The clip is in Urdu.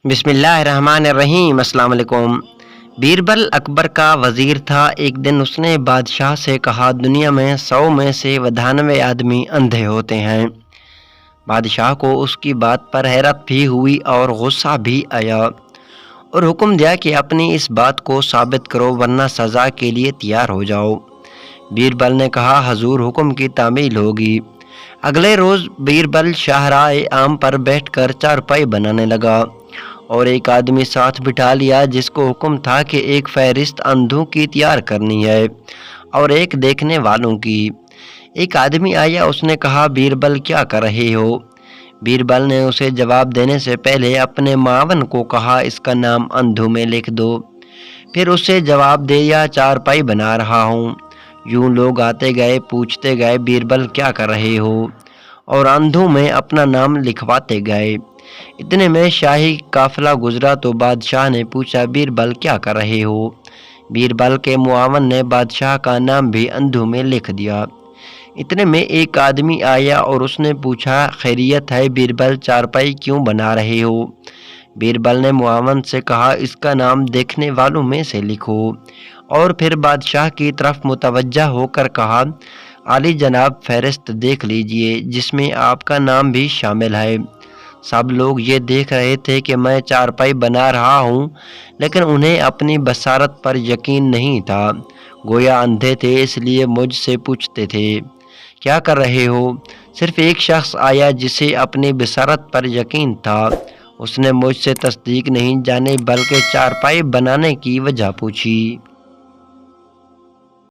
بسم اللہ الرحمن الرحیم۔ السلام علیکم۔ بیربل اکبر کا وزیر تھا۔ ایک دن اس نے بادشاہ سے کہا، دنیا میں 100 میں سے 99 آدمی اندھے ہوتے ہیں۔ بادشاہ کو اس کی بات پر حیرت بھی ہوئی اور غصہ بھی آیا، اور حکم دیا کہ اپنی اس بات کو ثابت کرو ورنہ سزا کے لیے تیار ہو جاؤ۔ بیربل نے کہا، حضور حکم کی تعمیل ہوگی۔ اگلے روز بیربل شاہراہ عام پر بیٹھ کر چارپائی بنانے لگا اور ایک آدمی ساتھ بٹھا لیا جس کو حکم تھا کہ ایک فہرست اندھوں کی تیار کرنی ہے اور ایک دیکھنے والوں کی۔ ایک آدمی آیا، اس نے کہا، بیربل کیا کر رہے ہو؟ بیربل نے اسے جواب دینے سے پہلے اپنے معاون کو کہا، اس کا نام اندھوں میں لکھ دو۔ پھر اسے جواب دیا، چارپائی بنا رہا ہوں۔ یوں لوگ آتے گئے، پوچھتے گئے، بیربل کیا کر رہے ہو، اور اندھوں میں اپنا نام لکھواتے گئے۔ اتنے میں شاہی قافلہ گزرا تو بادشاہ نے پوچھا، بیربل کیا کر رہے ہو؟ بیربل کے معاون نے بادشاہ کا نام بھی اندھوں میں لکھ دیا۔ اتنے میں ایک آدمی آیا اور اس نے پوچھا، خیریت ہے بیربل، چارپائی کیوں بنا رہے ہو؟ بیربل نے معاون سے کہا، اس کا نام دیکھنے والوں میں سے لکھو۔ اور پھر بادشاہ کی طرف متوجہ ہو کر کہا، عالی جناب، فہرست دیکھ لیجئے جس میں آپ کا نام بھی شامل ہے۔ سب لوگ یہ دیکھ رہے تھے کہ میں چارپائی بنا رہا ہوں، لیکن انہیں اپنی بصارت پر یقین نہیں تھا۔ گویا اندھے تھے، اس لیے مجھ سے پوچھتے تھے، کیا کر رہے ہو؟ صرف ایک شخص آیا جسے اپنی بصارت پر یقین تھا۔ اس نے مجھ سے تصدیق نہیں جانی بلکہ چارپائی بنانے کی وجہ پوچھی۔